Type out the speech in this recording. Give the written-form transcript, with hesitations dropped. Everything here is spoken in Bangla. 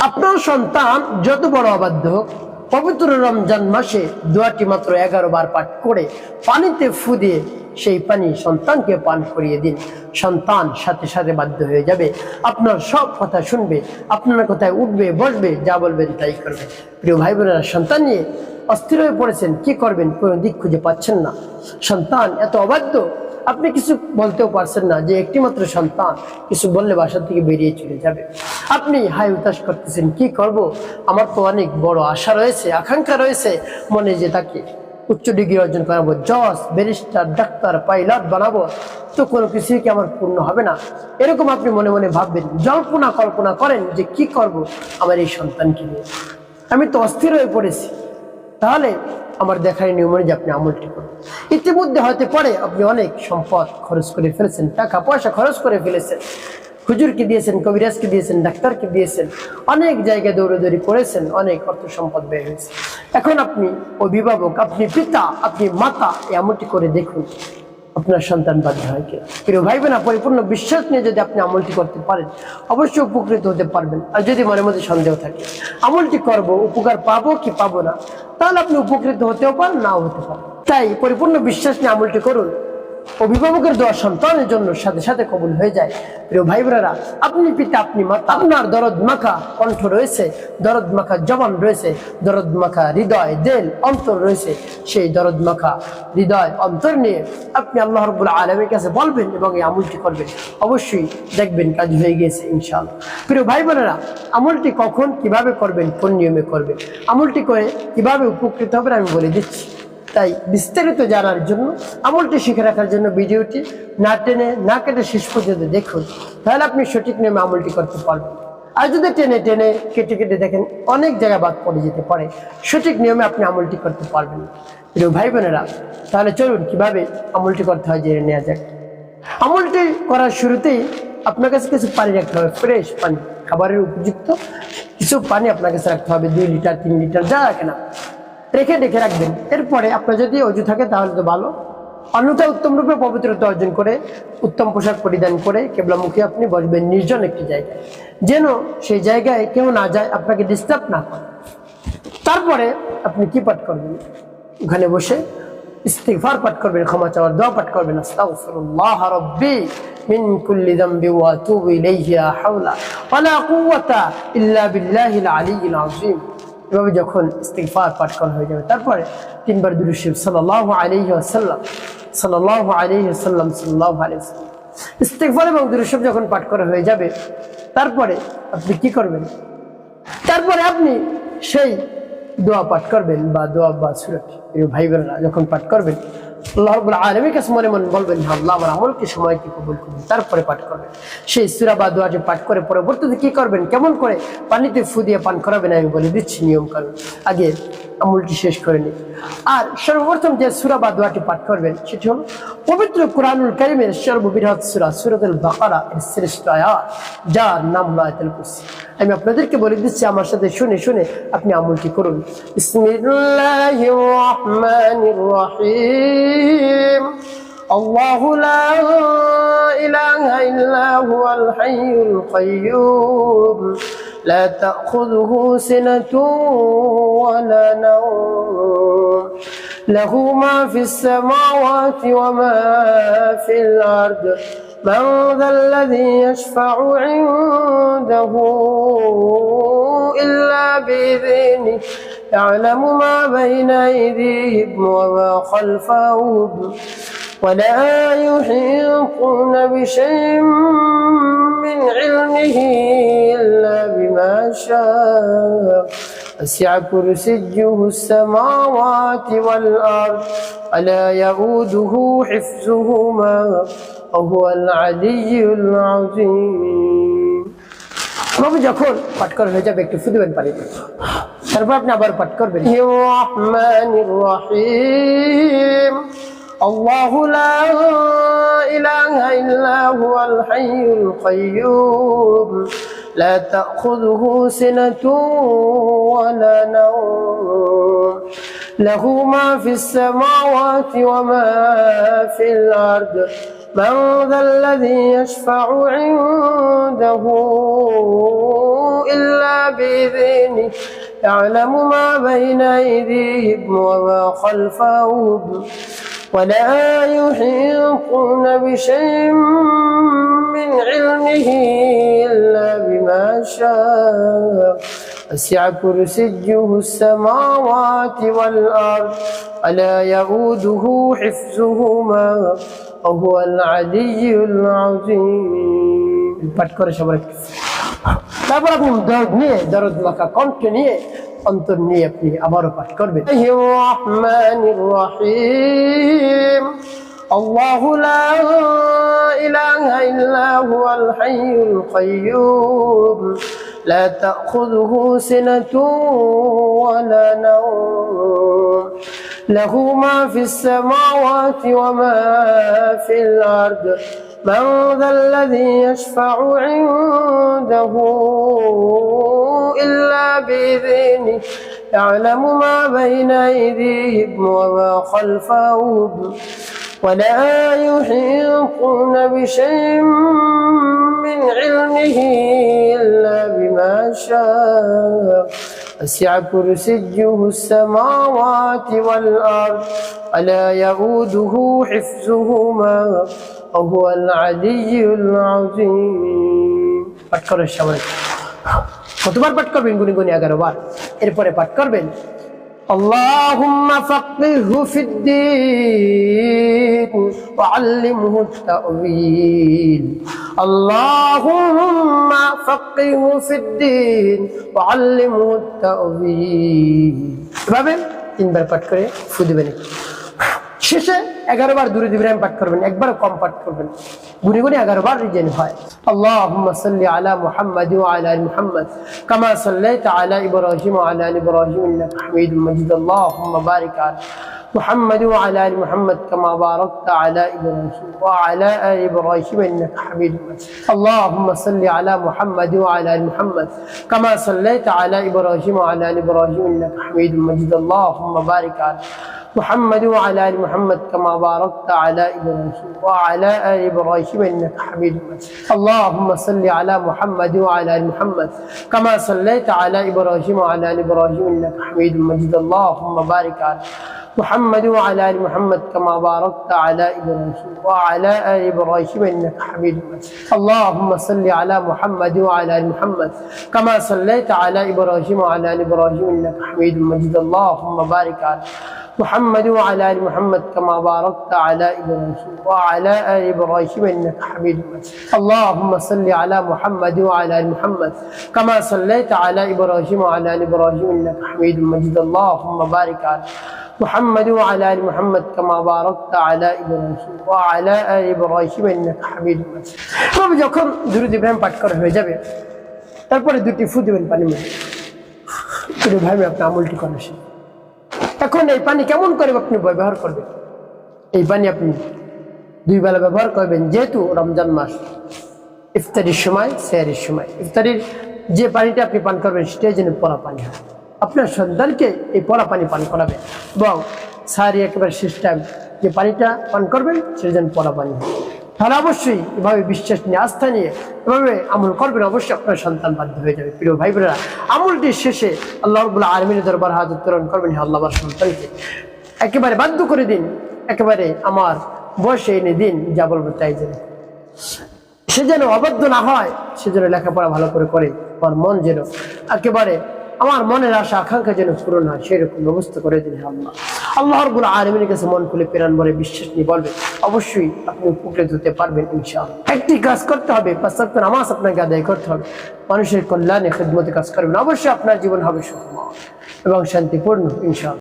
আপনার সন্তান যত বড় অবাধ্য হোক, পবিত্র রমজান মাসে দোয়াটি মাত্র 11 বার পাঠ করে পানিতে ফু দিয়ে সেই পানি সন্তানকে পান করিয়ে দিন। সন্তান সাথে সাথে বাধ্য হয়ে যাবে, আপনার সব কথা শুনবে, আপনার কথায় উঠবে বসবে, যা বলবেন তাই করবে। প্রিয় ভাই বোনেরা, সন্তান নিয়ে অস্থির হয়ে পড়েছেন, কি করবেন কোনো দিক খুঁজে পাচ্ছেন না। সন্তান এত অবাধ্য, আপনি কিছু বলতেও পারছেন না, যে একটি মাত্র সন্তান, কিছু বললে বাসা থেকে বেরিয়ে চলে যাবে। আপনি হাই উতাস করতেছেন, কি করব, আমার তো অনেক বড় আশা রয়েছে, আকাঙ্ক্ষা রয়েছে মনে, যে তাকে উচ্চ ডিগ্রি অর্জন করাবো, জজ, ব্যারিস্টার, ডাক্তার, পাইলট বানাবো, তো কোনো কিছুই কি আমার পূর্ণ হবে না? এরকম আপনি মনে মনে ভাববেন, জল্পনা কল্পনা করেন যে কি করব আমার এই সন্তানকে নিয়ে, আমি তো অস্থির হয়ে পড়েছি। তাহলে আমার দেখার নিয়ম অনুযায়ী আপনি আমলটি করুন। ইতিমধ্যে হতে পারে আপনি অনেক সম্পদ খরচ করে ফেলেছেন, টাকা পয়সা খরচ করে ফেলেছেন, হুজুরকে দিয়েছেন, কবিরাজকে দিয়েছেন, ডাক্তারকে দিয়েছেন, অনেক জায়গায় দৌড়াদৌড়ি করেছেন, অনেক অর্থ সম্পদ ব্যয় হয়েছে। এখন আপনি অভিভাবক, আপনি পিতা, আপনি মাতা, এই আমলটি করে দেখুন আপনার সন্তান বাধ্য হয় কি। প্রিয় ভাই বোনা, পরিপূর্ণ বিশ্বাস নিয়ে যদি আপনি আমলটি করতে পারেন, অবশ্যই উপকৃত হতে পারবেন। আর যদি মনের মধ্যে সন্দেহ থাকে আমলটি করব, উপকার পাবো কি পাবো না, তাহলে আপনি উপকৃত হতেও পারেন, নাও হতে পারেন। তাই পরিপূর্ণ বিশ্বাস নিয়ে আমলটি করুন। অভিভাবকের দোয়া সন্তানের জন্য সাথে সাথে কবুল হয়ে যায়। প্রিয় ভাই বোনেরা, আপনি পিতা, আপনি মাতা, আপনার দরদ মাখা কণ্ঠ রয়েছে, দরদ মাখা জবান রয়েছে, দরদ মাখা হৃদয়, দিল, অন্তর রয়েছে। সেই দরদ মাখা হৃদয়, অন্তর নিয়ে আপনি আল্লাহ রাব্বুল আলামিনের কাছে বলবেন এবং এই আমলটি করবেন, অবশ্যই দেখবেন কাজ হয়ে গিয়েছে ইনশাআল্লাহ। প্রিয় ভাই বোনেরা, আমলটি কখন কিভাবে করবেন, কোন নিয়মে করবেন, আমলটি করে কিভাবে উপকৃত হবেন আমি বলে দিচ্ছি। তাই বিস্তারিত জানার জন্য, আমলটি শিখে রাখার জন্য ভিডিওটি না টেনে না কেটে শেষ পর্যন্ত দেখুন, তাহলে আপনি সঠিক নিয়মে আমলটি করতে পারবেন। আর যদি টেনে টেনে কেটে কেটে দেখেন, অনেক জায়গা বাদ পড়ে যেতে পারে, সঠিক নিয়মে আপনি আমলটি করতে পারবেন। প্রিয় ভাই বোনেরা, তাহলে চলুন কিভাবে আমলটি করতে হয় জেনে নেওয়া যাক। আমলটি করার শুরুতেই আপনার কাছে কিছু পানি রাখতে হবে, ফ্রেশ পানি, খাবারের উপযুক্ত কিছু পানি আপনার কাছে রাখতে হবে, 2 লিটার 3 লিটার যা রাখেন রেখে ডেকে রাখবেন। এরপরে আপনার যদি অজু থাকে তাহলে তো ভালো, অন্যথায় উত্তম রূপে পবিত্রতা অর্জন করে উত্তম পোশাক পরিধান করে কেবলামুখী আপনি বসবেন নির্জন একটি জায়গায়, যেন সেই জায়গায় কেউ না যায়, আপনাকে ডিস্টার্ব না করে। তারপরে আপনি কি পাঠ করবেন, ওখানে বসে ইস্তিগফার পাঠ করবেন, ক্ষমা চাওয়ার দোয়া পাঠ করবেন, আস্তাগফিরুল্লাহ রাব্বি মিন কুল্লি যামবি ওয়া আতুবু ইলাইহি লা হাওলা ওয়া লা কুওয়াতা ইল্লা বিল্লাহিল আলিয়্যিল আযীম। এভাবে যখন ইস্তিগফার পাঠ করা হয়ে যাবে, তারপরে 3 বার দুরূদ শরীফ সাল্লাল্লাহু আলাইহি ওয়াসাল্লাম, সাল্লাল্লাহু আলাইহি ওয়াসাল্লাম, সাল্লাল্লাহু আলাইহি ওয়াসাল্লাম, ইস্তিগফার এবং দুরূদ শরীফ যখন পাঠ করা হয়ে যাবে, তারপরে আপনি কি করবেন, তারপরে আপনি সেই দোয়া পাঠ করবেন বা দোয়া বা সূরা, প্রিয় ভাই বোনেরা, যখন পাঠ করবেন আল্লাহ রাব্বুল আলামিনের কাছে মনে মনে বলবেন, আল্লাহ আমার আমলকে সময়কে কবুল করুন। তারপরে পাঠ করবেন সেই সূরা বা দোয়াটি পাঠ করে পরবর্তীতে কি করবেন, কেমন করে পানিতে ফু দিয়ে পান করাবেন আমি বলে দিচ্ছি নিয়ম কানুন। আগে আমলটি শেষ করে নিন। আর সর্বপ্রথম যে সূরা বা দোয়াটি পাঠ করবেন সেটি হলো পবিত্র কুরআনুল কারীমের সর্ববৃহৎ সূরা সূরাতুল বাকারা এর শ্রেষ্ঠ আয়াত, যার নাম আয়াতুল কুরসি। আমি আপনাদেরকে বলে দিচ্ছি, আমার সাথে শুনে শুনে আপনি আমলটি করুন। বিসমিল্লাহির রহমানির রহিম। আল্লাহু লা ইলাহা ইল্লা হুয়াল হাইয়ুল কাইয়্যুম لا تأخذه سنة ولا نوم له ما في السماوات وما في الأرض من ذا الذي يشفع عنده إلا بإذنه يعلم ما بين أيديهم وما خلفهم ولا يحيطون بشيء من علمه إلا بما شاء وسع كرسيه السماوات والأرض ولا يؤوده حفظهما وهو العلي العظيم। যখন পাঠ করা হয়ে যাবে একটু ফু দিবেন পানি, তারপর আপনি আবার পাঠ করবেন রহমানির রহিম। الله لا إله إلا هو الحي القيوم لا تأخذه سنة ولا نوم له ما في السماوات وما في الأرض من ذا الذي يشفع عنده إلا بإذنه يعلم ما بين أيديهم وما خلفهم ولا يحيطون بشيء من علمه إلا بما شاء وسع كرسيه السماوات والأرض ولا يؤوده حفظهما وهو العلي العظيم পাঠ করে সবাই তারপর আপনি দরদ মাখা কণ্ঠ নিয়ে অন্তর নিয়ে আপনি আবারও পাঠ করবেন রহমানির রহিম الله لا إله إلا هو الحي القيوم لا تأخذه سنة ولا نوم له ما في السماوات وما في الأرض من ذا الذي يشفع عنده إلا بإذنه يعلم ما بين أيديهم وما خلفهم ولا يحيطون بشيء من علمه إلا بما شاء وسع كرسيه السماوات والأرض ولا يؤوده حفظهما وهو العلي العظيم পাঠ করেন সবাই কতবার পাঠ করবেন গুনি গুনি 11 বার এরপরে পাঠ করবেন اللهم فقهه في الدين وعلمه التأويل اللهم فقهه في الدين وعلمه التأويل এভাবে তিনবার পাঠ করে ফু দিবেন শেষে 11 বার দুরূদ ইব্রাহিম পাঠ করবেন একবার কম পাঠ করবেন গুনি গুনি 11 বার রিজেন হয় আল্লাহুম্মা সাল্লি আলা মুহাম্মাদ ওয়া আলা আলি মুহাম্মাদ কামা সাল্লাইতা আলা ইব্রাহিম ওয়া আলা আলি ইব্রাহিম ইন্নাকা হামিদুম মাজিদ আল্লাহুম্মা বারিক আলা محمد وعلى ال محمد كما باركت على ابراهيم وعلى ال ابراهيم انك حميد مجيد اللهم صل على محمد وعلى ال محمد كما صليت على ابراهيم وعلى ال ابراهيم انك حميد مجيد اللهم بارك على محمد وعلى ال محمد كما باركت على ابراهيم وعلى ال ابراهيم انك حميد مجيد اللهم صل على محمد وعلى ال محمد كما صليت على ابراهيم وعلى ال ابراهيم انك حميد مجيد اللهم بارك على محمد وعلى ال محمد كما باركت على ابراهيم وعلى ال ابراهيم انك حميد مجيد اللهم صل على محمد وعلى ال محمد كما صليت على ابراهيم وعلى ال ابراهيم انك حميد مجيد اللهم بارك على محمد وعلى ال محمد كما باركت على ابراهيم وعلى ال ابراهيم انك حميد مجيد اللهم صل على محمد وعلى ال محمد كما صليت على ابراهيم وعلى ال ابراهيم انك حميد مجيد اللهم بارك على محمد وعلى ال محمد كما باركت على ابراهيم وعلى ال ابراهيم انك حميد مجيد তবে যখন দুরূদ ইব্রাহিম পাঠ করা হয়ে যাবে তারপরে দুটি ফু দিবেন পানি মধ্যে পুরো ভাই আপনি আমলটি করেন এখন এই পানি কেমন করে আপনি ব্যবহার করবেন এই পানি আপনি দুই বেলা ব্যবহার করবেন যেহেতু রমজান মাস ইফতারির সময় সেহরির সময় ইফতারির যে পানিটা আপনি পান করবেন সেটাই যেন পড়া পানি হয় আপনার সন্তানকে এই পড়া পানি পান করাবেন এবং সারি একেবারে শেষ টাইম যে পানিটা পান করবেন সেটা যেন পড়া পানি হয় তাহলে অবশ্যই এভাবে বিশ্বাস নিয়ে আস্থা নিয়ে এভাবে আমল করবেন অবশ্যই আপনার সন্তান বাধ্য হয়ে যাবে প্রিয় ভাই বোনেরা আমলটির শেষে আল্লাহ রাব্বুল আলামিনের দরবার হাত উত্তোলন করবেন হে আল্লাহ আমার সন্তানকে একেবারে বাধ্য করে দিন একেবারে আমার বয়সে এনে দিন যা বলবো তাই যেন সে যেন অবাধ্য না হয় সে যেন লেখাপড়া ভালো করে করে আমার মন যেন একেবারে আমার মনের আশা আকাঙ্ক্ষা যেন পূরণ হয় সেরকম ব্যবস্থা করে দিন আল্লাহ আল্লাহ রাব্বুল আলামিনের কাছে মন খুলে প্রাণ ভরে বিশ্বাস নিয়ে বলবেন অবশ্যই আপনি উপকৃত হতে পারবেন ইনশাআল্লাহ একটি কাজ করতে হবে 5 ওয়াক্ত নামাজ আপনাকে আদায় করতে হবে মানুষের কল্যাণে খিদমতে কাজ করবেন অবশ্যই আপনার জীবন হবে সুখময় এবং শান্তিপূর্ণ ইনশাআল্লাহ।